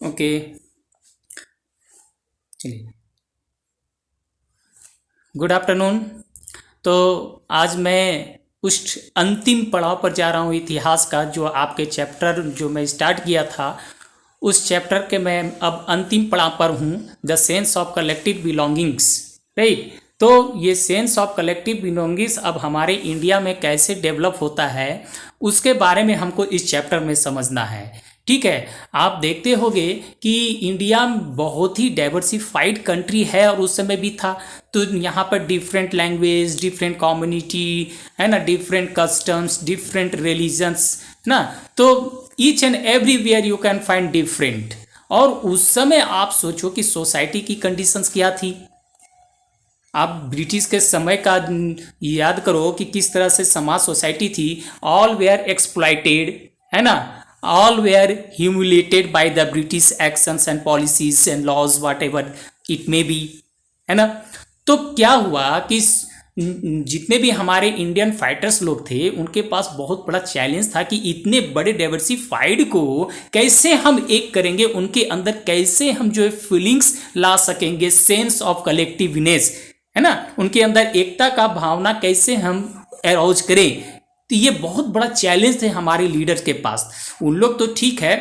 Okay, चलिए। Good afternoon. तो आज मैं उस अंतिम पड़ाव पर जा रहा हूँ इतिहास का, जो आपके चैप्टर जो मैं स्टार्ट किया था उस चैप्टर के मैं अब अंतिम पड़ाव पर हूँ, the sense of collective belongings. Right. तो ये सेंस ऑफ कलेक्टिव बिलोंगिंग्स अब हमारे इंडिया में कैसे डेवलप होता है उसके बारे में हमको इस चैप्टर में समझना है। ठीक है। आप देखते होंगे कि इंडिया बहुत ही डाइवर्सिफाइड कंट्री है और उस समय भी था। तो यहाँ पर डिफरेंट लैंग्वेज, डिफरेंट कम्युनिटी है ना, डिफरेंट कस्टम्स, डिफरेंट रिलीजन्स ना। तो each and everywhere you can find different. और उस समय आप सोचो कि सोसाइटी की कंडीशंस क्या थी। आप ब्रिटिश के समय का याद करो कि किस तरह से समाज सोसाइटी थी। ऑल वेयर एक्सप्लॉइटेड, है ना, all were humiliated by the British actions and policies and laws whatever it may be, है ना। तो क्या हुआ कि जितने भी हमारे इंडियन फाइटर्स लोग थे उनके पास बहुत बड़ा चैलेंज था कि इतने बड़े डाइवर्सिफाइड को कैसे हम एक करेंगे, उनके अंदर कैसे हम जो है फीलिंग्स ला सकेंगे, सेंस ऑफ कलेक्टिवनेस, है ना, उनके अंदर एकता का भावना कैसे हम अराउज करें। तो ये बहुत बड़ा चैलेंज थे हमारे लीडर्स के पास। उन लोग तो ठीक है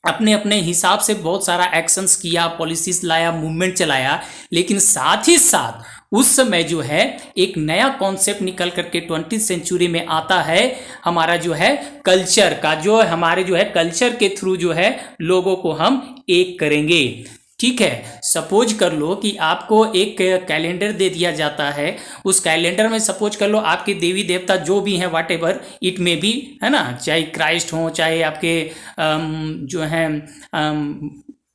अपने अपने हिसाब से बहुत सारा एक्शंस किया, पॉलिसीज लाया, मूवमेंट चलाया, लेकिन साथ ही साथ उस समय जो है एक नया कॉन्सेप्ट निकल करके 20वीं सेंचुरी में आता है, हमारा जो है कल्चर का, जो हमारे जो है कल्चर के थ्रू जो है लोगों को हम एक करेंगे। ठीक है। सपोज कर लो कि आपको एक कैलेंडर दे दिया जाता है, उस कैलेंडर में सपोज कर लो आपके देवी देवता जो भी हैं, वाट एवर इट मे बी, है ना, चाहे क्राइस्ट हो, चाहे आपके जो हैं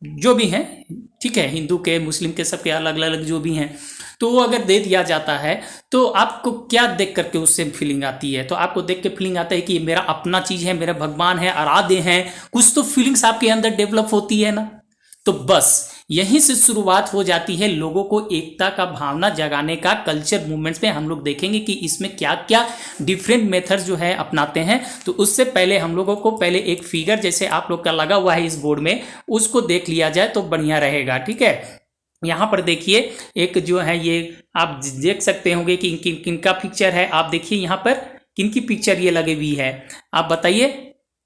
जो भी हैं, ठीक है, हिंदू के, मुस्लिम के, सबके अलग अलग जो भी हैं। तो वो अगर दे दिया जाता है तो आपको क्या देख करके उससे फीलिंग आती है? तो आपको देख के फीलिंग आता है कि ये मेरा अपना चीज़ है, मेरा भगवान है, आराध्य हैं, कुछ तो फीलिंग्स आपके अंदर डेवलप होती है ना। तो बस यहीं से शुरुआत हो जाती है लोगों को एकता का भावना जगाने का। कल्चर मूवमेंट्स में हम लोग देखेंगे कि इसमें क्या क्या डिफरेंट मेथड्स जो है अपनाते हैं। तो उससे पहले हम लोगों को पहले एक फिगर जैसे आप लोग का लगा हुआ है इस बोर्ड में, उसको देख लिया जाए तो बढ़िया रहेगा। ठीक है। यहाँ पर देखिए एक जो है ये आप देख सकते होंगे कि किन का पिक्चर है। आप देखिए यहाँ पर किन की पिक्चर ये लगी हुई है, आप बताइए।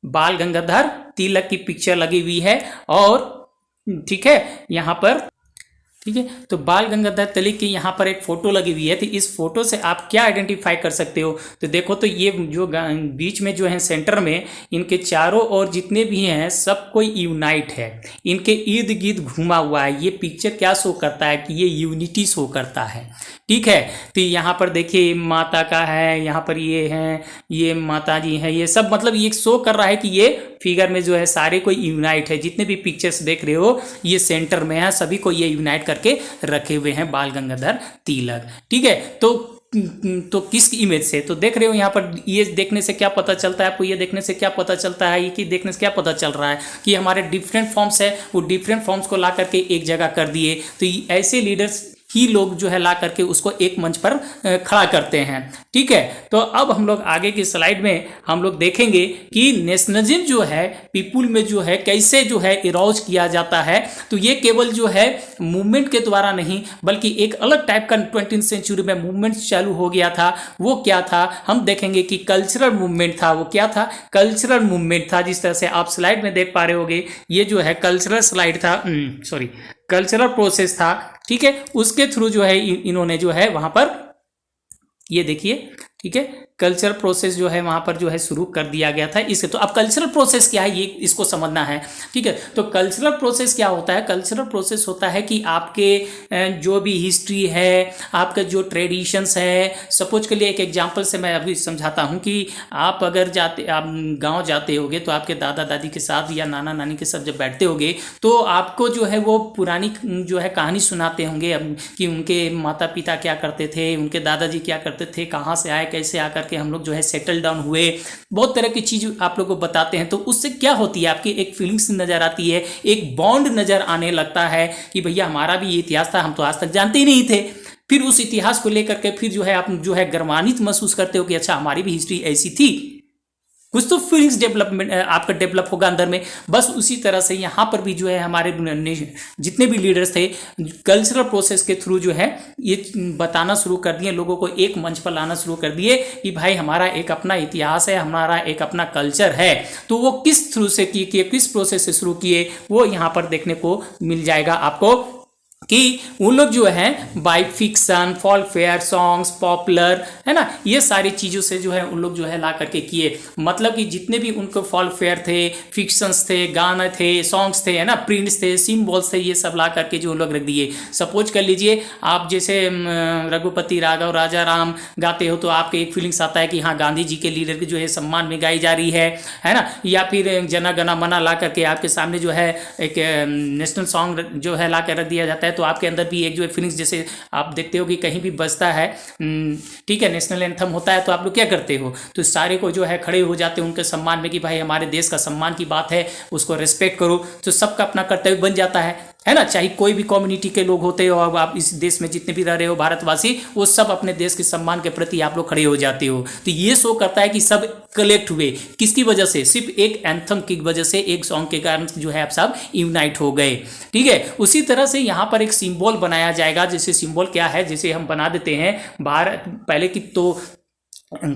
बाल गंगाधर तिलक की पिक्चर लगी हुई है। और ठीक है यहाँ पर, ठीक है, तो बाल गंगाधर तिलक की यहाँ पर एक फोटो लगी हुई है। तो इस फोटो से आप क्या आइडेंटिफाई कर सकते हो? तो देखो, तो ये जो बीच में जो है सेंटर में, इनके चारों ओर जितने भी हैं सब कोई यूनाइट है, इनके इर्द गिर्द घुमा हुआ है। ये पिक्चर क्या शो करता है कि ये यूनिटी शो करता है। ठीक है। तो यहाँ पर देखिए माता का है, यहाँ पर ये हैं, ये माता जी हैं, ये सब मतलब ये शो कर रहा है कि ये फिगर में जो है सारे कोई यूनाइट है। जितने भी पिक्चर्स देख रहे हो ये सेंटर में है, सभी को ये यूनाइट करके रखे हुए हैं बाल गंगाधर तिलक। ठीक है। तो किस इमेज से तो देख रहे हो यहाँ पर, ये देखने से क्या पता चलता है आपको? ये देखने से क्या पता चलता है, ये कि देखने से क्या पता चल रहा है कि हमारे डिफरेंट फॉर्म्स है, वो डिफरेंट फॉर्म्स को ला करके एक जगह कर दिए। तो ऐसे लीडर्स ही लोग जो है ला करके उसको एक मंच पर खड़ा करते हैं। ठीक है। तो अब हम लोग आगे की स्लाइड में हम लोग देखेंगे कि नेशनलिज्म जो है पीपुल में जो है कैसे जो है इरोज किया जाता है। तो ये केवल जो है मूवमेंट के द्वारा नहीं, बल्कि एक अलग टाइप का 20वीं सेंचुरी में मूवमेंट चालू हो गया था। वो क्या था हम देखेंगे कि कल्चरल मूवमेंट था। वो क्या था? कल्चरल मूवमेंट था। जिस तरह से आप स्लाइड में देख पा रहे होगे, ये जो है कल्चरल स्लाइड था, सॉरी कल्चरल प्रोसेस था। ठीक है। उसके थ्रू जो है इन्होंने जो है वहां पर ये देखिए, ठीक है, कल्चरल प्रोसेस जो है वहाँ पर जो है शुरू कर दिया गया था इससे। तो अब कल्चरल प्रोसेस क्या है ये इसको समझना है। ठीक है। तो कल्चरल प्रोसेस क्या होता है? कल्चरल प्रोसेस होता है कि आपके जो भी हिस्ट्री है, आपका जो ट्रेडिशंस है, सपोज के लिए एक एग्जांपल से मैं अभी समझाता हूँ कि आप अगर आप गाँव जाते होगे तो आपके दादा दादी के साथ या नाना नानी के साथ जब बैठते होगे तो आपको जो है वो पुरानी जो है कहानी सुनाते होंगे कि उनके माता पिता क्या करते थे, उनके दादाजी क्या करते थे, कहाँ से आए, कैसे आकर के हम लोग जो है सेटल डाउन हुए, बहुत तरह की चीज आप लोगों को बताते हैं। तो उससे क्या होती है, आपकी एक फीलिंग्स नजर आती है, एक बॉन्ड नजर आने लगता है कि भैया हमारा भी ये इतिहास था, हम तो आज तक जानते ही नहीं थे। फिर उस इतिहास को लेकर के फिर जो है आप जो है गर्वान्वित महसूस करते हो कि अच्छा हमारी भी हिस्ट्री ऐसी थी। कुछ तो फीलिंग्स डेवलपमेंट आपका डेवलप होगा अंदर में। बस उसी तरह से यहाँ पर भी जो है हमारे जितने भी लीडर्स थे कल्चरल प्रोसेस के थ्रू जो है ये बताना शुरू कर दिए, लोगों को एक मंच पर लाना शुरू कर दिए कि भाई हमारा एक अपना इतिहास है, हमारा एक अपना कल्चर है। तो वो किस थ्रू से किए, किस प्रोसेस से शुरू किए, वो यहाँ पर देखने को मिल जाएगा आपको कि उन लोग जो है by fiction, folk fair, songs, popular, है ना, ये सारी चीज़ों से जो है उन लोग जो है ला करके किए। मतलब कि जितने भी उनको फॉल्क फेयर थे, फिक्शंस थे, गाने थे, सॉन्ग्स थे, है ना, प्रिंट्स थे, सिम्बॉल्स थे, ये सब ला करके जो लोग रख दिए। सपोज कर लीजिए आप जैसे रघुपति राघव राजा राम गाते हो तो आपके एक फीलिंग्स आता है कि हाँ गांधी जी के लीडर की जो है सम्मान में गाई जा रही है ना, या फिर जना गना मना ला करके आपके सामने जो है एक नेशनल सॉन्ग जो है ला कर रख दिया जाता है। तो आपके अंदर भी एक जो है फीलिंग्स, जैसे आप देखते हो कि कहीं भी बजता है, ठीक है, नेशनल एंथम होता है तो आप लोग क्या करते हो, तो सारे को जो है खड़े हो जाते हैं उनके सम्मान में कि भाई हमारे देश का सम्मान की बात है, उसको रेस्पेक्ट करो। तो सबका अपना कर्तव्य बन जाता है ना, चाहे कोई भी कम्युनिटी के लोग होते हो, अब आप इस देश में जितने भी रह रहे हो भारतवासी, वो सब अपने देश के सम्मान के प्रति आप लोग खड़े हो जाते हो। तो ये शो करता है कि सब कलेक्ट हुए, किसकी वजह से, सिर्फ एक एंथम की वजह से, एक सॉन्ग के कारण जो है आप सब यूनाइट हो गए। ठीक है, उसी तरह से यहाँ पर एक सिंबल बनाया जाएगा। जैसे सिंबल क्या है, जैसे हम बना देते हैं भारत, पहले की तो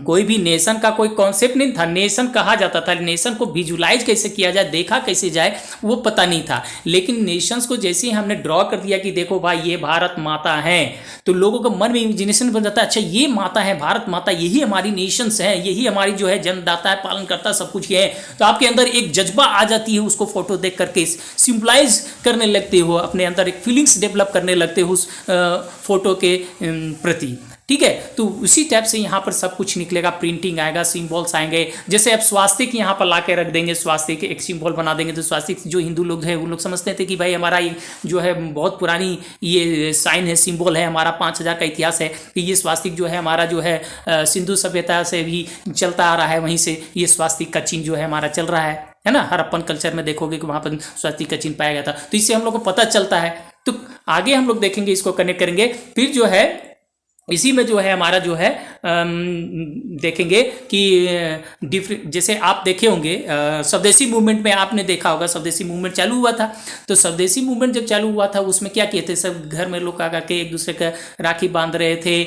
कोई भी नेशन का कोई कॉन्सेप्ट नहीं था, नेशन कहा जाता था, नेशन को विजुलाइज कैसे किया जाए, देखा कैसे जाए, वो पता नहीं था। लेकिन नेशंस को जैसे ही हमने ड्रॉ कर दिया कि देखो भाई ये भारत माता है, तो लोगों के मन में इमेजिनेशन बन जाता है, अच्छा ये माता है, भारत माता, यही हमारी नेशंस है, यही हमारी जो है जन्मदाता है, पालन करता सब कुछ ये है। तो आपके अंदर एक जज्बा आ जाती है, उसको फोटो देख करके सिंपलाइज करने लगते हो, अपने अंदर एक फीलिंग्स डेवलप करने लगते हो उस फोटो के प्रति। ठीक है, तो उसी टाइप से यहाँ पर सब कुछ निकलेगा, प्रिंटिंग आएगा, सिंबल्स आएंगे। जैसे आप स्वास्तिक यहाँ पर ला के रख देंगे, स्वास्तिक एक सिंबल बना देंगे, तो स्वास्तिक जो हिंदू लोग हैं वो लोग समझते थे कि भाई हमारा ये जो है बहुत पुरानी ये साइन है, सिंबल है, हमारा 5000 का इतिहास है कि ये स्वास्तिक जो है हमारा जो है सिंधु सभ्यता से भी चलता आ रहा है, वहीं से ये स्वास्तिक का चिन्ह जो है हमारा चल रहा है ना। हड़प्पन कल्चर में देखोगे कि वहाँ पर स्वास्तिक का चिन्ह पाया गया था, तो इससे हम लोग को पता चलता है। तो आगे हम लोग देखेंगे, इसको कनेक्ट करेंगे। फिर जो है इसी में जो है हमारा जो है देखेंगे कि जैसे आप देखे होंगे स्वदेशी मूवमेंट में, आपने देखा होगा स्वदेशी मूवमेंट चालू हुआ था। तो स्वदेशी मूवमेंट जब चालू हुआ था उसमें क्या किए थे, सब घर में लोग आकर के एक दूसरे का राखी बांध रहे थे,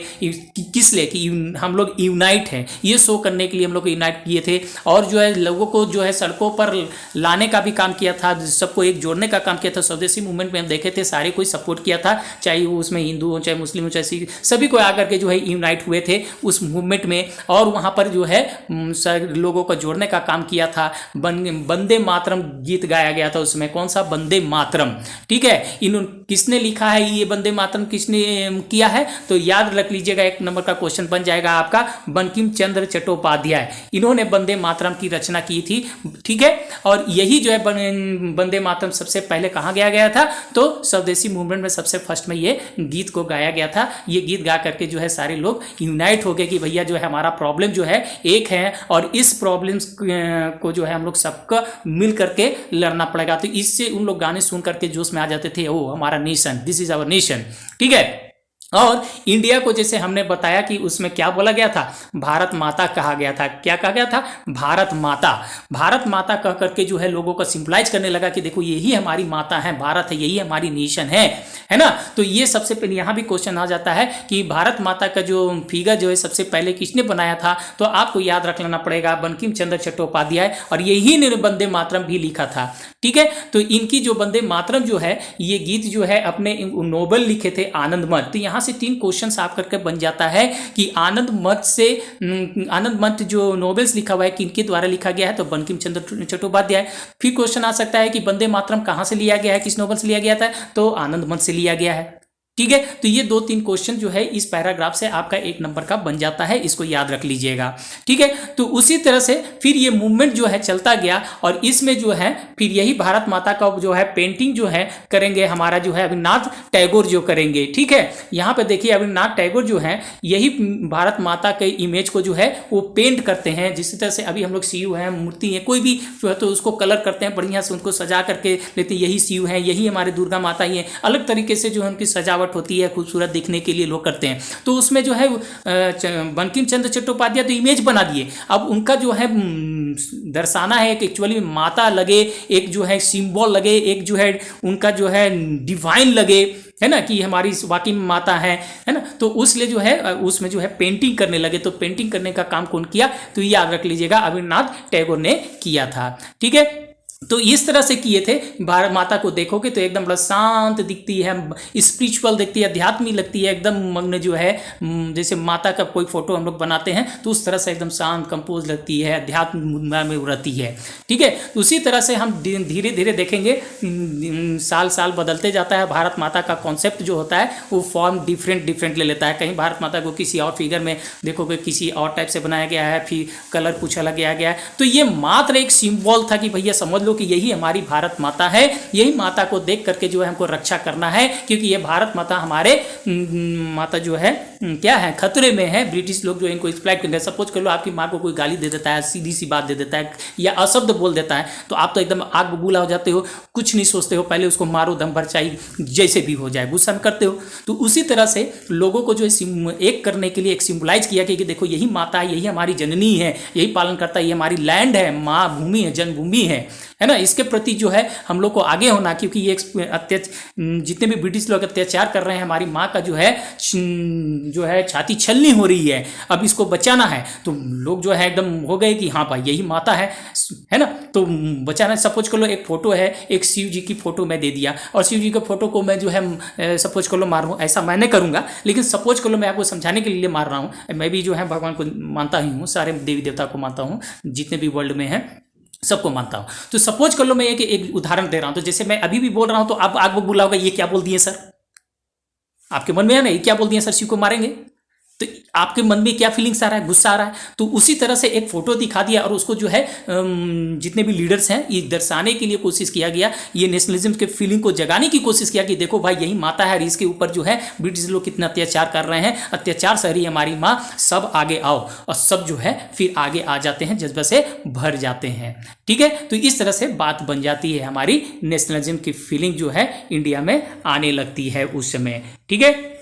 किस लिए कि हम लोग यूनाइट हैं, ये शो करने के लिए हम लोग यूनाइट किए थे। और जो है लोगों को जो है सड़कों पर लाने का भी काम किया था, सबको एक जोड़ने का काम किया था। स्वदेशी मूवमेंट में हम देखे थे सारे कोई सपोर्ट किया था, चाहे वो उसमें हिंदू हो, चाहे मुस्लिम हो, चाहे सिख, सभी को आकर के जो है यूनाइट हुए थे उस मूवमेंट में। और वहाँ पर जो है लोगों को जोड़ने का काम किया था। वंदे मातरम गीत गाया गया था उसमें। कौन सा? वंदे मातरम। ठीक है, किसने लिखा है ये वंदे मातरम, किसने किया है? तो याद रख लीजिएगा, 1 नंबर का क्वेश्चन बन जाएगा आपका, बंकिम चंद्र चट्टोपाध्याय, इन्होंने वंदे मातरम की रचना की थी। ठीक है, और यही जो है वंदे मातरम सबसे पहले कहाँ गाया गया था? तो स्वदेशी मूवमेंट में सबसे फर्स्ट में ये गीत को गाया गया था। ये गीत गा करके जो है सारे लोग यूनाइट हो गए कि भैया जो है हमारा प्रॉब्लम जो है एक है, और इस प्रॉब्लम को जो है हम लोग सबका मिल करके लड़ना पड़ेगा। तो इससे उन लोग गाने सुन करके जोश में आ जाते थे, ओ हमारा nation, this is our nation. ठीक है, और इंडिया को जैसे हमने बताया कि उसमें क्या बोला गया था, भारत माता कहा गया था। क्या कहा गया था? भारत माता। भारत माता कह करके जो है लोगों को सिंपलाइज करने लगा कि देखो यही हमारी माता है, भारत है, यही हमारी नेशन है ना। तो ये सबसे पहले यहाँ भी क्वेश्चन आ जाता है कि भारत माता का जो फिगर जो है सबसे पहले किसने बनाया था? तो आपको याद रख लेना पड़ेगा, बंकिम चंद्र चट्टोपाध्याय, और यही ने वंदे मातरम भी लिखा था। ठीक है, तो इनकी जो वंदे मातरम जो है, ये गीत जो है अपने नोबेल लिखे थे आनंद मठ। तो यहाँ से 3 क्वेश्चन आप करके बन जाता है कि आनंद मठ जो नोबेल्स लिखा हुआ है किनके द्वारा लिखा गया है? तो बंकिम चंद्र चट्टोपाध्याय। फिर क्वेश्चन आ सकता है कि वंदे मातरम कहाँ से लिया गया है, किस नोबेल से लिया गया था? तो आनंद मठ से लिया गया है। ठीक है, तो ये 2-3 क्वेश्चन जो है इस पैराग्राफ से आपका 1 नंबर का बन जाता है, इसको याद रख लीजिएगा। ठीक है, तो उसी तरह से फिर ये मूवमेंट जो है चलता गया, और इसमें जो है फिर यही भारत माता का जो है पेंटिंग जो है करेंगे हमारा जो है अविनाश टैगोर जो करेंगे। ठीक है, यहाँ पे देखिए अविनाश टैगोर जो है यही भारत माता के इमेज को जो है वो पेंट करते हैं। जिस तरह से अभी हम लोग शिव है, मूर्ति है, कोई भी तो उसको कलर करते हैं बढ़िया से, उनको सजा करके लेते हैं, यही शिव है, यही हमारे दुर्गा माता ही है। अलग तरीके से जो है उनकी सजावट सजावट होती है खूबसूरत दिखने के लिए लोग करते हैं, तो उसमें जो है बंकिम चंद्र चट्टोपाध्याय तो इमेज बना दिए। अब उनका जो है दर्शाना है, एक एक्चुअली माता लगे, एक जो है सिंबल लगे, एक जो है उनका जो है डिवाइन लगे, है ना, कि हमारी वाकई में माता है ना। तो उसलिए जो है उसमें जो है पेंटिंग करने लगे। तो पेंटिंग करने का काम कौन किया, तो याद रख लीजिएगा रवींद्रनाथ टैगोर ने किया था। ठीक है, तो इस तरह से किए थे। भारत माता को देखोगे तो एकदम बड़ा शांत दिखती है, स्पिरिचुअल दिखती है, आध्यात्मिक लगती है, एकदम मग्न जो है जैसे माता का कोई फोटो हम लोग बनाते हैं तो उस तरह से एकदम शांत कंपोज लगती है, अध्यात्म में रहती है। ठीक है, तो उसी तरह से हम धीरे धीरे देखेंगे, साल साल बदलते जाता है। भारत माता का कॉन्सेप्ट जो होता है वो फॉर्म डिफरेंट ले लेता है। कहीं भारत माता को किसी और फिगर में देखोगे किसी और टाइप से बनाया गया है, फिर कलर कुछ अलग गया है। तो ये मात्र एक सिंबल था कि भैया समझ लो कि यही हमारी भारत माता है, यही माता को देख करके जो है हमको रक्षा करना है, क्योंकि ये भारत माता हमारे माता जो है क्या है, खतरे में है। ब्रिटिश लोग जो इनको एक्सप्लॉइट कर रहे हैं। सपोज कर लो आपकी माँ को कोई गाली दे देता है, सीधी सी बात दे देता है या अशब्द बोल देता है, तो आप तो एकदम आग बबूला हो जाते हो, कुछ नहीं सोचते हो, पहले उसको मारो दम भर, चाहिए जैसे भी हो जाए, गुस्सा करते हो। तो उसी तरह से लोगों को जो है एक करने के लिए एक सिंबलाइज किया कि देखो यही माता है, यही हमारी जननी है, यही पालन करता है, ये हमारी लैंड है, माँ भूमि है, जन्मभूमि है ना। इसके प्रति जो है हम लोग को आगे होना, क्योंकि ये जितने भी ब्रिटिश लोग अत्याचार कर रहे हैं, हमारी माँ का जो है छाती छलनी हो रही है, अब इसको बचाना है। तो लोग जो है एकदम हो गए कि हाँ भाई यही माता है ना, तो बचाना। सपोज कर लो एक फोटो है, एक शिव जी की फोटो मैं दे दिया और शिव जी के फोटो को मैं जो है सपोज कर लो मारूँ, ऐसा मैं नहीं करूँगा, लेकिन सपोज कर लो मैं आपको समझाने के लिए मार रहा हूँ। मैं भी जो है भगवान को मानता ही हूँ, सारे देवी देवता को मानता हूँ, जितने भी वर्ल्ड में हैं सबको मानता हूं। तो सपोज कर लो मैं एक उदाहरण दे रहा हूं, तो जैसे मैं अभी भी बोल रहा हूं तो अब आग बबूला होगा, ये क्या बोल दिए सर, आपके मन में है ना, ये क्या बोल दिए सर, शिव को मारेंगे, तो आपके मन में क्या फीलिंग्स आ रहा है, गुस्सा आ रहा है। तो उसी तरह से एक फोटो दिखा दिया और उसको जो है जितने भी लीडर्स हैं ये दर्शाने के लिए कोशिश किया गया, ये नेशनलिज्म के फीलिंग को जगाने की कोशिश किया कि देखो भाई यही माता है, इसके ऊपर जो है ब्रिटिश लोग कितना अत्याचार कर रहे हैं, अत्याचार सह रही हमारी माँ, सब आगे आओ। और सब जो है फिर आगे आ जाते हैं, जज्बा से भर जाते हैं। ठीक है, तो इस तरह से बात बन जाती है, हमारी नेशनलिज्म की फीलिंग जो है इंडिया में आने लगती है उस समय। ठीक है,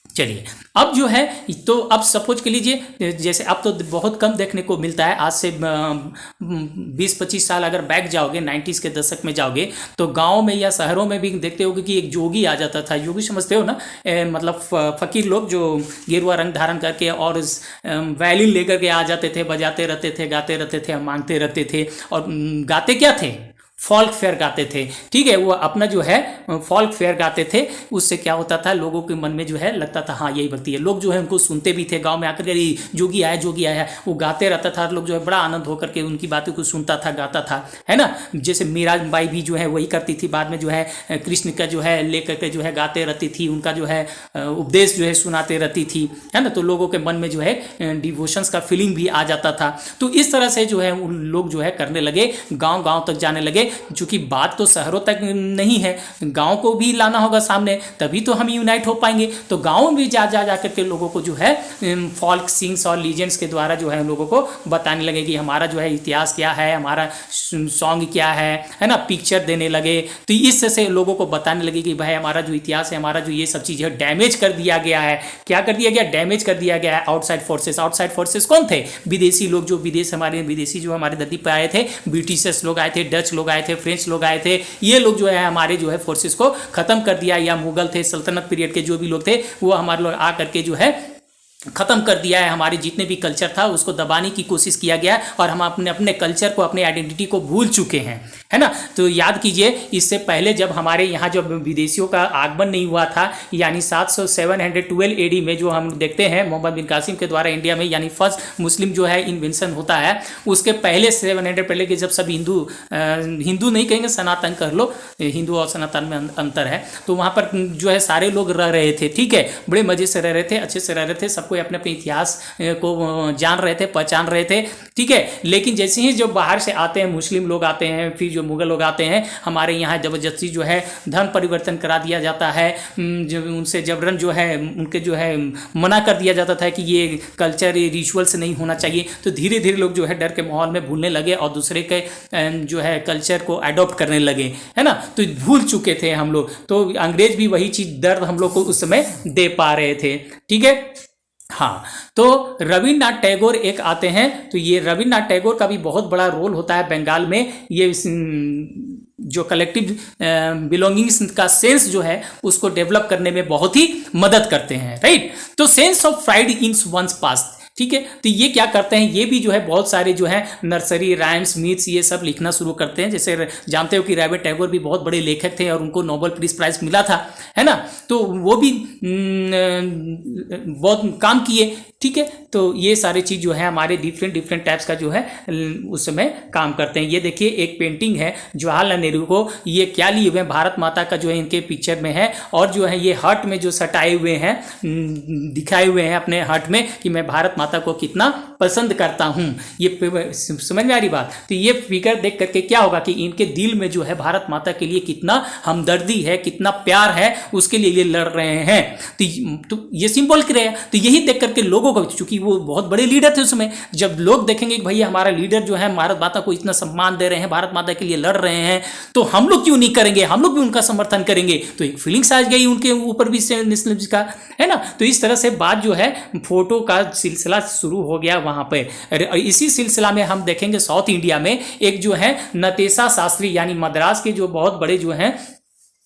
चलिए अब जो है, तो अब सपोज कर लीजिए, जैसे अब तो बहुत कम देखने को मिलता है, आज से 20-25 साल अगर बैक जाओगे, 90s के दशक में जाओगे, तो गांव में या शहरों में भी देखते होगे कि एक जोगी आ जाता था। जोगी समझते हो ना, मतलब फकीर लोग जो गेरुआ रंग धारण करके और वायलिन लेकर के आ जाते थे, बजाते रहते थे, गाते रहते थे, मांगते रहते थे। और गाते क्या थे, फॉल्क फेयर गाते थे। ठीक है, वो अपना जो है फॉल्क फेयर गाते थे, उससे क्या होता था, लोगों के मन में जो है लगता था हाँ यही भक्ति है। लोग जो है उनको सुनते भी थे, गांव में आकर के जोगी आया जोगी आया, वो गाते रहता था, लोग जो है बड़ा आनंद होकर के उनकी बातों को सुनता था, गाता था, है ना। जैसे मीराबाई भी जो है वही करती थी, बाद में जो है कृष्ण का जो है लेकर के जो है गाते रहती थी, उनका जो है उपदेश जो है सुनाते रहती थी, है ना। तो लोगों के मन में जो है डिवोशंस का फीलिंग भी आ जाता था। तो इस तरह से जो है उन लोग जो है करने लगे, गाँव गाँव तक जाने लगे। चूंकि बात तो शहरों तक नहीं है, गांव को भी लाना होगा सामने, तभी तो हम यूनाइट हो पाएंगे। तो गांव में भी जा करके लोगों को जो है फॉल्क सिंग्स और लीजेंड्स के द्वारा जो है लोगों को बताने लगे कि हमारा जो है इतिहास क्या है, हमारा सॉन्ग क्या है ना, पिक्चर देने लगे। तो इससे से लोगों को बताने लगे कि भाई हमारा जो इतिहास है, हमारा जो ये सब चीज़ है डैमेज कर दिया गया है। क्या कर दिया गया, डैमेज कर दिया गया है आउटसाइड फोर्सेस। आउटसाइड फोर्सेस कौन थे, विदेशी लोग, जो विदेशी जो हमारे धरती पर आए थे, ब्रिटिशर्स लोग आए थे, डच लोग आए थे, फ्रेंच लोग आए थे। ये लोग जो है हमारे जो है फोर्सेस को खत्म कर दिया, या मुगल थे, सल्तनत पीरियड के जो भी लोग थे वो हमारे लोग आकर के जो है खत्म कर दिया है। हमारे जितने भी कल्चर था उसको दबाने की कोशिश किया गया और हम अपने कल्चर को, अपने आइडेंटिटी को भूल चुके हैं, है ना। तो याद कीजिए, इससे पहले जब हमारे यहाँ जब विदेशियों का आगमन नहीं हुआ था, यानी 712 AD में जो हम देखते हैं मोहम्मद बिन कासिम के द्वारा इंडिया में यानी फर्स्ट मुस्लिम जो है इन्वेंशन होता है, उसके पहले 700 पहले के जब सब हिंदू नहीं कहेंगे, सनातन कर लो, हिंदू और सनातन में अंतर है। तो वहाँ पर जो है सारे लोग रह रहे थे, ठीक है, बड़े मजे से रह रहे थे, अच्छे से रह रहे थे, सबको अपने अपने इतिहास को जान रहे थे, पहचान रहे थे, ठीक है। लेकिन जैसे ही जो बाहर से आते हैं मुस्लिम लोग आते हैं, फिर जो जो मुगल लोग आते हैं हमारे यहाँ ज़बरदस्ती जो है धर्म परिवर्तन करा दिया जाता है, जब उनसे जबरन जो है उनके जो है मना कर दिया जाता था कि ये कल्चर ये रिचुअल्स नहीं होना चाहिए। तो धीरे धीरे लोग जो है डर के माहौल में भूलने लगे और दूसरे के जो है कल्चर को अडॉप्ट करने लगे, है ना। तो भूल चुके थे हम लोग, तो अंग्रेज भी वही चीज़ दर्द हम लोग को उस समय दे पा रहे थे, ठीक है। हाँ, तो रविन्द्रनाथ टैगोर एक आते हैं, तो ये रविन्द्रनाथ टैगोर का भी बहुत बड़ा रोल होता है बंगाल में। ये जो कलेक्टिव बिलोंगिंग्स का सेंस जो है उसको डेवलप करने में बहुत ही मदद करते हैं, राइट। तो sense of pride in one's past, ठीक है। तो ये क्या करते हैं, ये भी जो है बहुत सारे जो है नर्सरी राइम्स मीट्स ये सब लिखना शुरू करते हैं। जैसे जानते हो कि रविन्द्रनाथ टैगोर भी बहुत बड़े लेखक थे और उनको नोबेल पीस प्राइज मिला था, है ना। तो वो भी बहुत काम किए, ठीक है। तो ये सारी चीज़ जो है हमारे डिफरेंट टाइप्स का जो है उस समय काम करते हैं। ये देखिए एक पेंटिंग है जवाहरलाल नेहरू को, ये क्या लिए हुए हैं, भारत माता का जो है इनके पिक्चर में है, और जो है ये हर्ट में जो सटाए हुए हैं, दिखाए हुए हैं अपने हर्ट में कि मैं भारत माता को कितना पसंद करता हूँ। ये समझ में आ रही बात। तो ये फिगर देख करके क्या होगा कि इनके दिल में जो है भारत माता के लिए कितना हमदर्दी है, कितना प्यार है, उसके लिए ये लड़ रहे हैं। तो ये सिंबल क्या है, तो यही देख करके लोगों को, चूंकि वो बहुत बड़े लीडर थे उस समय, जब लोग देखेंगे कि भैया हमारा लीडर जो है भारत माता को इतना सम्मान दे रहे हैं, भारत माता के लिए लड़ रहे हैं, तो हम लोग क्यों नहीं करेंगे, हम लोग भी उनका समर्थन करेंगे। तो एक फीलिंग्स आ गई उनके ऊपर भी नेशनलिज्म का, है ना। तो इस तरह से बात जो है फोटो का सिलसिला शुरू हो गया वहां पर। इसी सिलसिला में हम देखेंगे साउथ इंडिया में एक जो है नतेशा शास्त्री, यानी मद्रास के जो बहुत बड़े जो हैं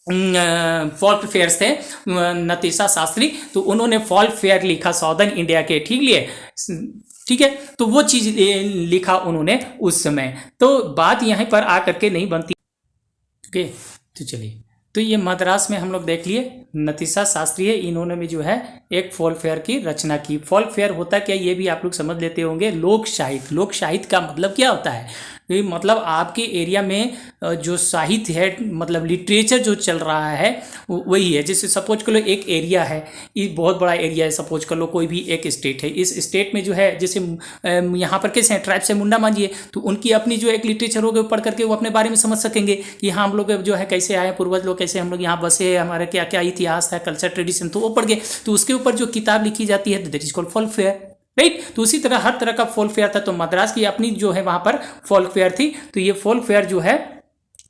फॉल्क फेयर्स थे, नतेशा शास्त्री, तो उन्होंने फॉल्क फेयर लिखा साउदर्न इंडिया के, ठीक है। तो वो चीज़ लिखा उन्होंने उस समय। तो बात यहीं पर आकर के नहीं बनती, ओके। तो चलिए, तो ये मद्रास में हम लोग देख लिए नतीशा शास्त्री है, इन्होंने भी जो है एक फॉल्क फेयर की रचना की। फॉल्क फेयर होता क्या, ये भी आप लोग समझ लेते होंगे, लोक साहित्य। लोक साहित्य का मतलब क्या होता है, ये मतलब आपके एरिया में जो साहित्य है, मतलब लिटरेचर जो चल रहा है वही है। जैसे सपोज कर लो एक एरिया है, ये बहुत बड़ा एरिया है, सपोज कर लो कोई भी एक स्टेट है, इस स्टेट में जो है जैसे यहाँ पर कैसे हैं ट्राइब से मुंडा मांझी, तो उनकी अपनी जो एक लिटरेचर होगा पढ़ करके वो अपने बारे में समझ सकेंगे कि हाँ हम लोग जो है कैसे आए, पूर्वज लोग कैसे हम लोग यहाँ बसे, हमारा क्या क्या इतिहास है, कल्चर ट्रेडिशन, तो वो पढ़ गए। तो उसके ऊपर जो किताब लिखी जाती है that is called folk fair, right. तो उसी तरह हर तरह का फॉल्क फेयर था। तो मद्रास की अपनी जो है वहाँ पर फॉल्क फेयर थी। तो ये फॉल्क फेयर जो है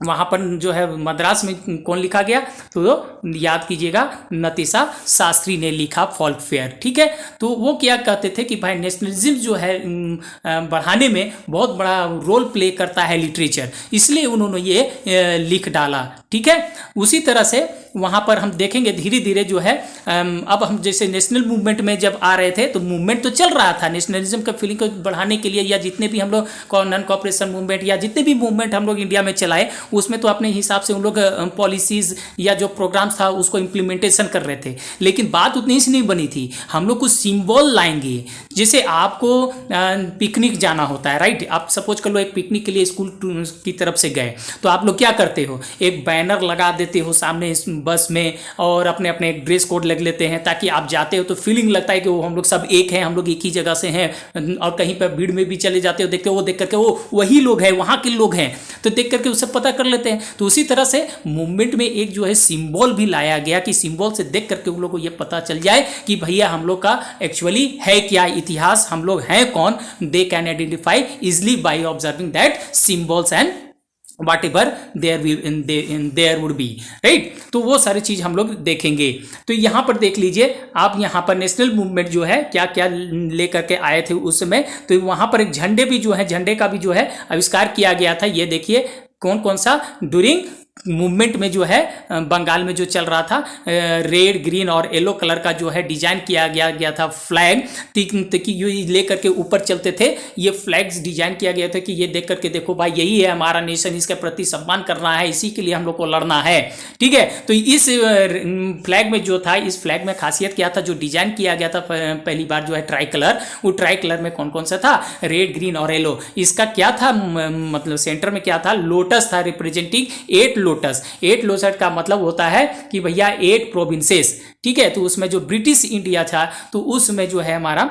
वहाँ पर जो है मद्रास में कौन लिखा गया, तो याद कीजिएगा नतीशा शास्त्री ने लिखा फॉल्क फेयर, ठीक है। तो वो क्या कहते थे कि भाई नेशनलिज्म जो है बढ़ाने में बहुत बड़ा रोल प्ले करता है लिटरेचर, इसलिए उन्होंने ये लिख डाला, ठीक है। उसी तरह से वहाँ पर हम देखेंगे धीरे धीरे जो है अब हम जैसे नेशनल मूवमेंट में जब आ रहे थे, तो मूवमेंट तो चल रहा था नेशनलिज्म का फीलिंग को बढ़ाने के लिए, या जितने भी हम लोग नॉन कॉपरेशन मूवमेंट या जितने भी मूवमेंट हम लोग इंडिया में चलाए, उसमें तो अपने हिसाब से उन लोग पॉलिसीज़ या जो प्रोग्राम्स था उसको इम्प्लीमेंटेशन कर रहे थे। लेकिन बात उतनी सी नहीं बनी थी, हम लोग कुछ सिंबल लाएंगे। जैसे आपको पिकनिक जाना होता है, राइट। आप सपोज कर लो एक पिकनिक के लिए स्कूल की तरफ से गए, तो आप लोग क्या करते हो, एक बैनर लगा देते हो सामने बस में, और अपने अपने एक ड्रेस कोड लग लेते हैं, ताकि आप जाते हो तो फीलिंग लगता है कि वो हम लोग सब एक हैं, हम लोग एक ही जगह से हैं। और कहीं पर भीड़ में भी चले जाते हो, देखते हो वो देख करके वो वही लोग हैं, वहाँ के लोग हैं, तो देख करके उससे पता कर लेते हैं। तो उसी तरह से मूवमेंट में एक जो है सिंबल भी लाया गया कि सिंबल से देख करके उन लोग को ये पता चल जाए कि भैया हम लोग का एक्चुअली है क्या इतिहास, हम लोग हैं कौन। They can identify easily by observing that symbols and whatever there would be, right. तो वो सारी चीज़ हम लोग देखेंगे। तो यहाँ पर देख लीजिए आप, यहाँ पर नेशनल मूवमेंट जो है क्या क्या लेकर के आए थे उस समय। तो वहाँ पर एक झंडे भी जो है, झंडे का भी जो है आविष्कार किया गया था। ये देखिए कौन कौन सा ड्यूरिंग मूवमेंट में जो है बंगाल में जो चल रहा था, रेड ग्रीन और येलो कलर का जो है डिजाइन किया गया था फ्लैग, कि ये लेकर के ऊपर चलते थे। ये फ्लैग्स डिजाइन किया गया था कि ये देख करके देखो भाई यही है हमारा नेशन, इसके प्रति सम्मान करना है, इसी के लिए हम लोग को लड़ना है, ठीक है। तो इस फ्लैग में जो था, इस फ्लैग में खासियत क्या था, जो डिजाइन किया गया था पहली बार जो है ट्राई कलर, वो ट्राई कलर में कौन कौन सा था, रेड ग्रीन और येलो। इसका क्या था, मतलब सेंटर में क्या था, लोटस था, रिप्रेजेंटिंग 8 लोटस। 8 लोटस का मतलब होता है कि भैया 8 प्रोविंसेस, ठीक है। तो उसमें जो ब्रिटिश इंडिया था, तो उसमें जो है हमारा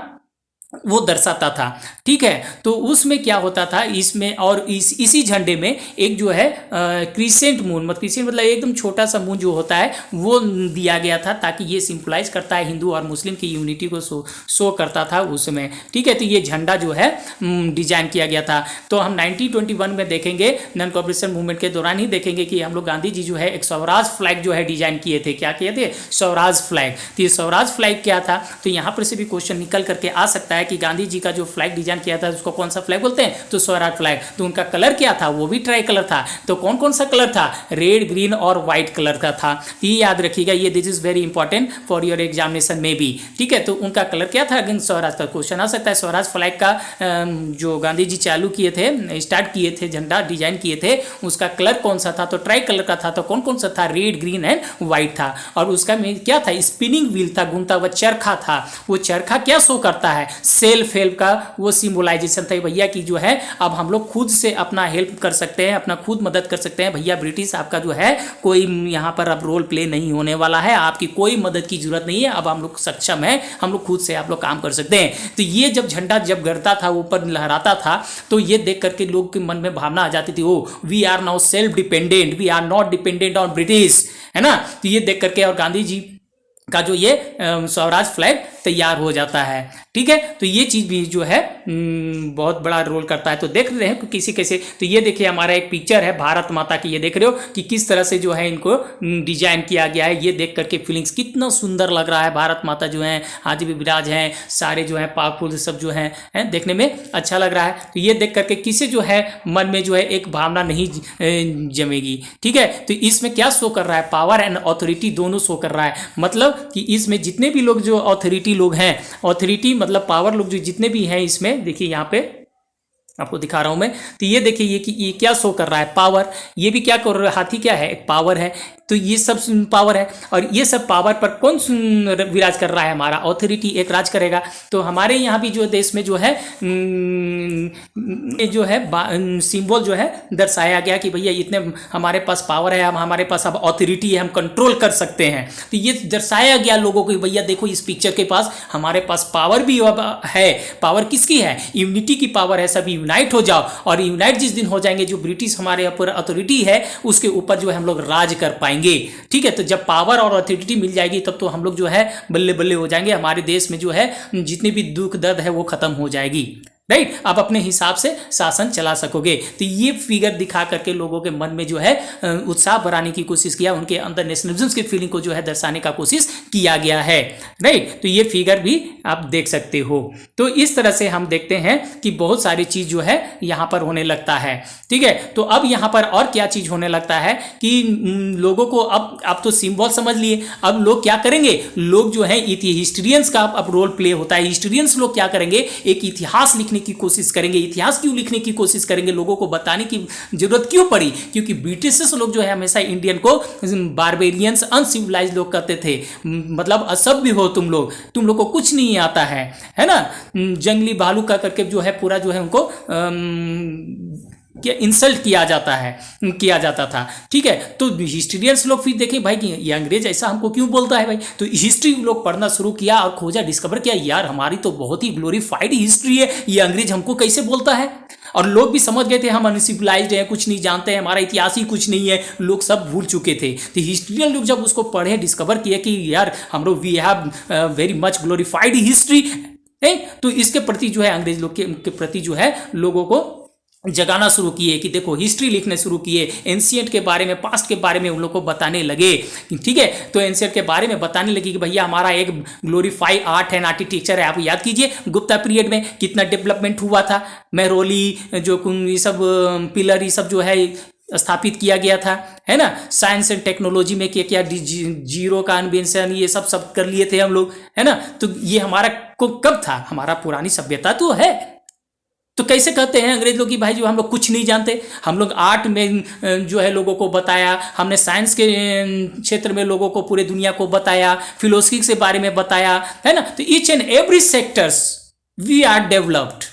वो दर्शाता था। ठीक है, तो उसमें क्या होता था इसमें, और इसी झंडे में एक जो है क्रिसेंट मून, मतलब क्रिसेंट मतलब एकदम छोटा सा मून जो होता है वो दिया गया था, ताकि ये सिंपलाइज करता है हिंदू और मुस्लिम की यूनिटी को शो करता था उसमें। ठीक है, तो ये झंडा जो है डिजाइन किया गया था। तो हम 1921 में देखेंगे, नॉन कॉपरेशन मूवमेंट के दौरान ही देखेंगे कि हम लोग गांधी जी जो है एक स्वराज फ्लैग जो है डिजाइन किए थे। क्या किए थे? स्वराज फ्लैग। तो ये स्वराज फ्लैग क्या था? तो यहाँ पर से भी क्वेश्चन निकल करके आ सकता है कि गांधी जी का जो फ्लैग डिजाइन किया था उसको कौन सा फ्लैग बोलते हैं? तो स्वराज फ्लैग। तो उनका कलर क्या था? वो भी ट्राई कलर था। तो कौन कौन सा कलर था? रेड, ग्रीन और व्हाइट कलर का था। ये याद रखिएगा, ये this is very important for your examination में भी। ठीक है, तो उनका कलर क्या था? अगेन स्वराज का क्वेश्चन आ सकता है। स्वराज फ्लैग का जो गांधी जी चालू किए थे, स्टार्ट किए थे, झंडा डिजाइन किए थे, उसका कलर कौन सा था? तो ट्राई कलर का था। तो कौन कौन सा था? रेड, ग्रीन एंड व्हाइट था। और उसका में क्या था? स्पिनिंग व्हील था, घूमता हुआ चरखा था। वो चरखा क्या शो करता है? सेल्फ हेल्प का वो सिंबलाइजेशन था भैया कि जो है अब हम लोग खुद से अपना हेल्प कर सकते हैं, अपना खुद मदद कर सकते हैं। भैया ब्रिटिश आपका जो है कोई यहाँ पर अब रोल प्ले नहीं होने वाला है, आपकी कोई मदद की जरूरत नहीं है, अब हम लोग सक्षम है, हम लोग खुद से आप लोग काम कर सकते हैं। तो ये जब झंडा जब गड़ता था, ऊपर लहराता था, तो ये देख करके लोग के मन में भावना आ जाती थी, ओ we are now self dependent, we are not dependent on British, है ना। तो ये देख करके और गांधी जी का जो ये स्वराज फ्लैग तैयार हो जाता है। ठीक है, तो ये चीज़ भी जो है बहुत बड़ा रोल करता है। तो देख रहे हैं कि किसी कैसे, तो ये देखिए हमारा एक पिक्चर है भारत माता की, ये देख रहे हो कि किस तरह से जो है इनको डिजाइन किया गया है। ये देख करके फीलिंग्स कितना सुंदर लग रहा है। भारत माता जो है आज भी विराज हैं, सारे जो है पावरफुल सब जो है देखने में अच्छा लग रहा है। तो ये देख करके किसी जो है मन में जो है एक भावना नहीं जमेगी। ठीक है, तो इसमें क्या शो कर रहा है? पावर एंड ऑथोरिटी दोनों शो कर रहा है। मतलब कि इसमें जितने भी लोग जो ऑथोरिटी लोग हैं, ऑथोरिटी मतलब पावर लोग जो जितने भी हैं, इसमें देखिए यहाँ पे आपको दिखा रहा हूं मैं। तो ये देखिए ये क्या शो कर रहा है? पावर। ये भी क्या कर रहा है? हाथी क्या है? एक पावर है। तो ये सब पावर है, और ये सब पावर पर कौन विराज कर रहा है? हमारा ऑथोरिटी एक राज करेगा। तो हमारे यहाँ भी जो देश में जो है जो है सिंबल जो है दर्शाया गया कि भैया इतने हमारे पास पावर है, हम हमारे पास अब ऑथोरिटी है, हम कंट्रोल कर सकते हैं। तो ये दर्शाया गया लोगों को, भैया देखो इस पिक्चर के पास हमारे पास पावर भी अब है। पावर किसकी है? यूनिटी की पावर है। सभी यूनाइट हो जाओ, और यूनाइट जिस दिन हो जाएंगे, जो ब्रिटिश हमारे ऊपर अथॉरिटी है उसके ऊपर जो है हम लोग राज कर पाएंगे। ठीक है, तो जब पावर और अथॉरिटी मिल जाएगी तब तो हम लोग जो है बल्ले बल्ले हो जाएंगे। हमारे देश में जो है जितनी भी दुख दर्द है वो खत्म हो जाएगी। राइट, आप अपने हिसाब से शासन चला सकोगे। तो ये फिगर दिखा करके लोगों के मन में जो है उत्साह बढ़ाने की कोशिश किया, उनके अंदर नेशनलिज्म की फीलिंग को जो है दर्शाने का कोशिश किया गया है। राइट, तो ये फिगर भी आप देख सकते हो। तो इस तरह से हम देखते हैं कि बहुत सारी चीज जो है यहाँ पर होने लगता है। ठीक है, तो अब यहाँ पर और क्या चीज होने लगता है कि लोगों को अब तो सिंबल समझ लिए, अब लोग क्या करेंगे? लोग जो है हिस्ट्रियंस का अब रोल प्ले होता है। हिस्ट्रियंस लोग क्या करेंगे? एक इतिहास लिखने की कोशिश करेंगे। इतिहास क्यों लिखने की कोशिश करेंगे? लोगों को बताने की जरूरत क्यों पड़ी? क्योंकि ब्रिटिश लोग जो है हमेशा इंडियन को बारबेरियंस, अनसिविलाइज लोग कहते थे, मतलब असभ्य हो तुम लोग को कुछ नहीं आता है ना। जंगली भालू का करके जो है पूरा जो है उनको इंसल्ट किया जाता था। ठीक है, तो हिस्ट्रियंस लोग फिर देखें भाई कि ये अंग्रेज ऐसा हमको क्यों बोलता है भाई। तो हिस्ट्री लोग पढ़ना शुरू किया और खोजा, डिस्कवर किया, यार हमारी तो बहुत ही ग्लोरीफाइड हिस्ट्री है, ये अंग्रेज हमको कैसे बोलता है। और लोग भी समझ गए थे हम अनसिविलाइज्ड हैं, कुछ नहीं जानते हैं, हमारा इतिहास ही कुछ नहीं है, लोग सब भूल चुके थे। तो हिस्ट्रियन लोग जब उसको पढ़े, डिस्कवर किए कि यार हम लोग we have very much glorified history, तो इसके प्रति जो है अंग्रेज लोग के प्रति जो है लोगों को जगाना शुरू किए कि देखो हिस्ट्री लिखने शुरू किए, एंशिएंट के बारे में, पास्ट के बारे में उन लोग को बताने लगे। ठीक है, तो एंशिएंट के बारे में बताने लगे कि भैया हमारा एक ग्लोरीफाई आर्ट एंड आर्किटेक्चर है। आप याद कीजिए गुप्ता पीरियड में कितना डेवलपमेंट हुआ था, मेहरौली जो ये सब पिलर ये सब जो है स्थापित किया गया था, है ना। साइंस एंड टेक्नोलॉजी में क्या क्या जीरो का इन्वेंशन ये सब कर लिए थे हम लोग, है ना। तो ये हमारा कब था? हमारा पुरानी सभ्यता तो है। तो कैसे कहते हैं अंग्रेज लोग कि भाई जो हम लोग कुछ नहीं जानते? हम लोग आर्ट में जो है लोगों को बताया, हमने साइंस के क्षेत्र में लोगों को पूरे दुनिया को बताया, फिलोसफी के बारे में बताया, है ना। तो each and every sectors we are developed,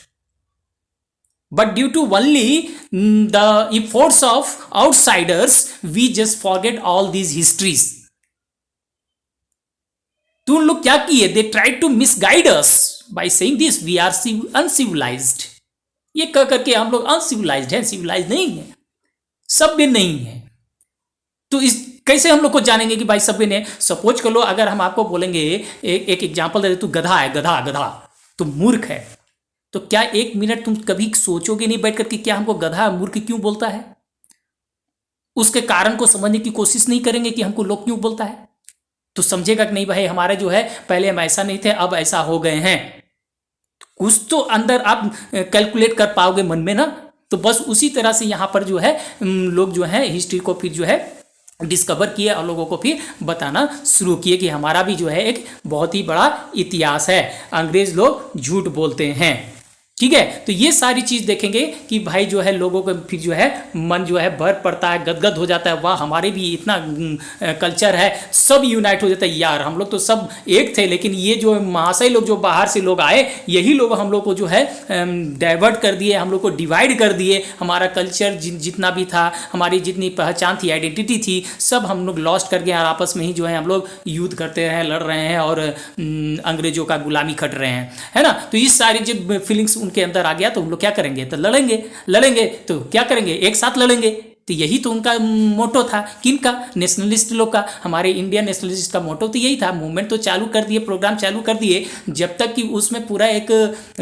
but due to only the efforts of outsiders we just forget all these histories. तो उन लोग क्या किए? They try to misguide us, by saying this we are uncivilized. ये कह करके हम लोग अनसिविलाइज्ड हैं, सिविलाइज नहीं है, सभ्य नहीं है। तो इस कैसे हम लोग को जानेंगे कि भाई सभ्य ने? सपोज कर लो अगर हम आपको बोलेंगे, एक एग्जांपल दे दे, तू गधा है, गधा गधा, तू मूर्ख है, तो क्या 1 मिनट तुम कभी सोचोगे नहीं बैठ करके क्या हमको गधा मूर्ख क्यों बोलता है? उसके कारण को समझने की कोशिश नहीं करेंगे कि हमको लोग क्यों बोलता है? तो समझेगा कि नहीं भाई हमारे जो है पहले हम ऐसा नहीं थे, अब ऐसा हो गए हैं। कुछ तो अंदर आप कैलकुलेट कर पाओगे मन में ना। तो बस उसी तरह से यहाँ पर जो है लोग जो है हिस्ट्री को फिर जो है डिस्कवर किए और लोगों को फिर बताना शुरू किए कि हमारा भी जो है एक बहुत ही बड़ा इतिहास है, अंग्रेज लोग झूठ बोलते हैं। ठीक है, तो ये सारी चीज देखेंगे कि भाई जो है लोगों को फिर जो है मन जो है भर पड़ता है, गदगद हो जाता है, वाह हमारे भी इतना कल्चर है, सब यूनाइट हो जाता है। यार हम लोग तो सब एक थे, लेकिन ये जो महाशय लोग जो बाहर से लोग आए, यही लोग हम लोग को जो है डाइवर्ट कर दिए, हम लोग को डिवाइड कर दिए। हमारा कल्चर जितना भी था, हमारी जितनी पहचान थी, आइडेंटिटी थी, सब हम लोग लॉस्ट कर गए और आपस में ही जो है हम लोग युद्ध करते रहे, लड़ रहे हैं और अंग्रेजों का गुलामी खट रहे हैं, है ना। तो इस सारी जो फीलिंग्स उनके अंदर आ गया, तो हम लोग क्या करेंगे? तो लड़ेंगे तो क्या करेंगे? एक साथ लड़ेंगे। तो यही तो उनका मोटो था, किनका? नेशनलिस्ट लोग का। हमारे इंडियन नेशनलिस्ट का मोटो तो यही था। मूवमेंट तो चालू कर दिए, प्रोग्राम चालू कर दिए, जब तक कि उसमें पूरा एक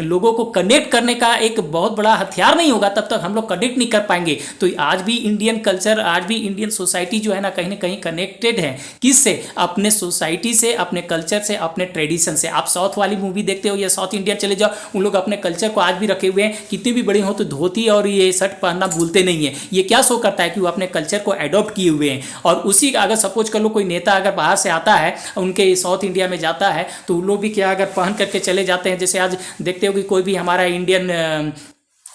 लोगों को कनेक्ट करने का एक बहुत बड़ा हथियार नहीं होगा, तब तक हम लोग कनेक्ट नहीं कर पाएंगे। तो आज भी इंडियन कल्चर, आज भी इंडियन सोसाइटी जो है ना कहीं कनेक्टेड है। किससे? अपने सोसाइटी से, अपने कल्चर से, अपने ट्रेडिशन से। आप साउथ वाली मूवी देखते हो या साउथ इंडियन चले जाओ, उन लोग अपने कल्चर को आज भी रखे हुए हैं। कितनी भी बड़ी हो तो धोती और ये शर्ट पहनना भूलते नहीं है। ये क्या शो है कि वो अपने कल्चर को एडॉप्ट किए हुए हैं। और उसी अगर सपोज कर लो कोई नेता अगर बाहर से आता है, उनके साउथ इंडिया में जाता है, तो उन लोग भी क्या अगर पहन करके चले जाते हैं। जैसे आज देखते हो कि कोई भी हमारा इंडियन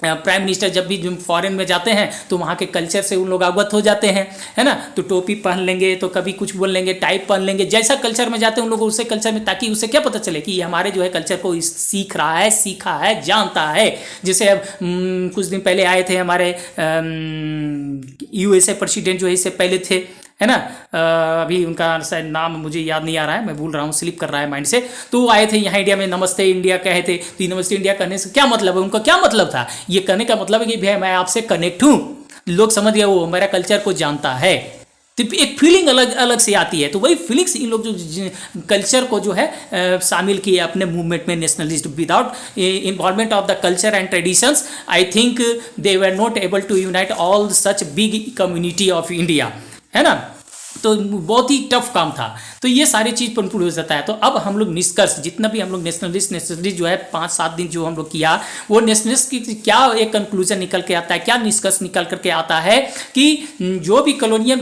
प्राइम मिनिस्टर जब भी फॉरेन में जाते हैं तो वहाँ के कल्चर से उन लोग अवगत हो जाते हैं, है ना। तो टोपी पहन लेंगे, तो कभी कुछ बोल लेंगे, टाइप पहन लेंगे, जैसा कल्चर में जाते हैं उन लोग उसे कल्चर में, ताकि उसे क्या पता चले कि ये हमारे जो है कल्चर को सीख रहा है, सीखा है, जानता है। जैसे अब कुछ दिन पहले आए थे हमारे USA प्रेसिडेंट जो है, इससे पहले थे, है ना, अभी उनका शायद नाम मुझे याद नहीं आ रहा है, मैं भूल रहा हूँ, स्लिप कर रहा है माइंड से। तो वो आए थे यहाँ इंडिया में, नमस्ते इंडिया कहे थे। तो नमस्ते इंडिया कहने से क्या मतलब है? उनका क्या मतलब था? ये कहने का मतलब है कि भैया मैं आपसे कनेक्ट हूँ। लोग समझ गए, वो मेरा कल्चर को जानता है। तो एक फीलिंग अलग अलग से आती है। तो वही फीलिंग्स इन लोग जो कल्चर को जो है शामिल किए अपने मूवमेंट में, nationalist. Without involvement of the culture and traditions, I think they were not able to unite all such big community of India, है ना। तो बहुत ही टफ काम था। तो ये सारी चीज़ पर हो जाता है। तो अब हम लोग निष्कर्ष, जितना भी हम लोग नेशनलिस्ट जो है 5-7 दिन जो हम लोग किया, वो नेशनलिस्ट की क्या एक कंक्लूजन निकल के आता है, क्या निष्कर्ष निकल करके आता है कि जो भी कॉलोनियल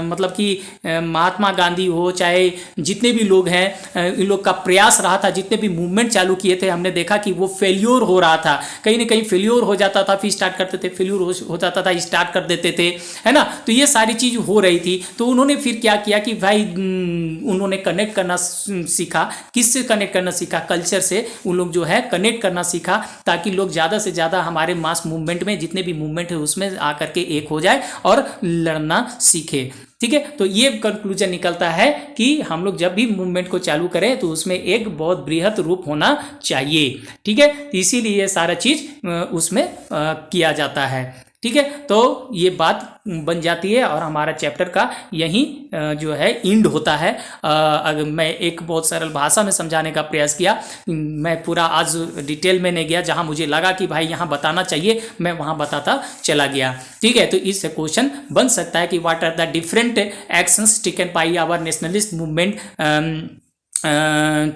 मतलब कि महात्मा गांधी हो, चाहे जितने भी लोग हैं, इन लोग का प्रयास रहा था, जितने भी मूवमेंट चालू किए थे, हमने देखा कि वो फेल्योर हो रहा था। कहीं ना कहीं फेल्योर हो जाता था, फिर स्टार्ट करते थे, फेल्योर हो जाता था, स्टार्ट कर देते थे, है ना। तो ये सारी चीज़ हो रही थी। तो उन्होंने फिर क्या किया कि भाई उन्होंने कनेक्ट करना सीखा। किससे कनेक्ट करना सीखा? कल्चर से उन लोग जो है कनेक्ट करना सीखा, ताकि लोग ज़्यादा से ज़्यादा हमारे मास मूवमेंट में, जितने भी मूवमेंट है उसमें आकर के एक हो जाए और लड़ना सीखे। ठीक है, तो ये कंक्लूजन निकलता है कि हम लोग जब भी मूवमेंट को चालू करें तो उसमें एक बहुत बृहत रूप होना चाहिए। ठीक है, इसीलिए ये सारा चीज़ उसमें किया जाता है। ठीक है, तो ये बात बन जाती है और हमारा चैप्टर का यही जो है एंड होता है। अगर मैं एक बहुत सरल भाषा में समझाने का प्रयास किया, मैं पूरा आज डिटेल में नहीं गया, जहां मुझे लगा कि भाई यहाँ बताना चाहिए मैं वहां बताता चला गया। ठीक है, तो इससे क्वेश्चन बन सकता है कि what are the different actions taken by our nationalist movement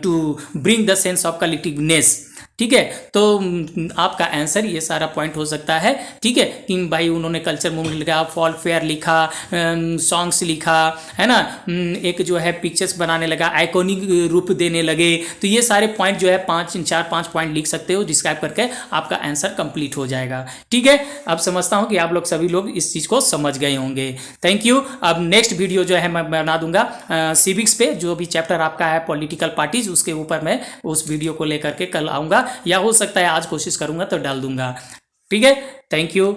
to bring the sense of collectiveness. ठीक है, तो आपका आंसर ये सारा पॉइंट हो सकता है। ठीक है, कि भाई उन्होंने कल्चर मूवमेंट लिखा, फॉल्क फेयर लिखा, सॉन्ग्स लिखा, है ना, एक जो है पिक्चर्स बनाने लगा, आइकॉनिक रूप देने लगे। तो ये सारे पॉइंट जो है 5 पॉइंट लिख सकते हो डिस्क्राइब करके, आपका आंसर कंप्लीट हो जाएगा। ठीक है, अब समझता हूँ कि आप लोग सभी लोग इस चीज़ को समझ गए होंगे। Thank you. अब नेक्स्ट वीडियो जो है मैं बना दूंगा सिविक्स पे, जो भी चैप्टर आपका है पॉलिटिकल पार्टीज, उसके ऊपर मैं उस वीडियो को लेकर के कल आऊँगा, या हो सकता है आज कोशिश करूंगा तो डाल दूंगा। ठीक है, थैंक यू।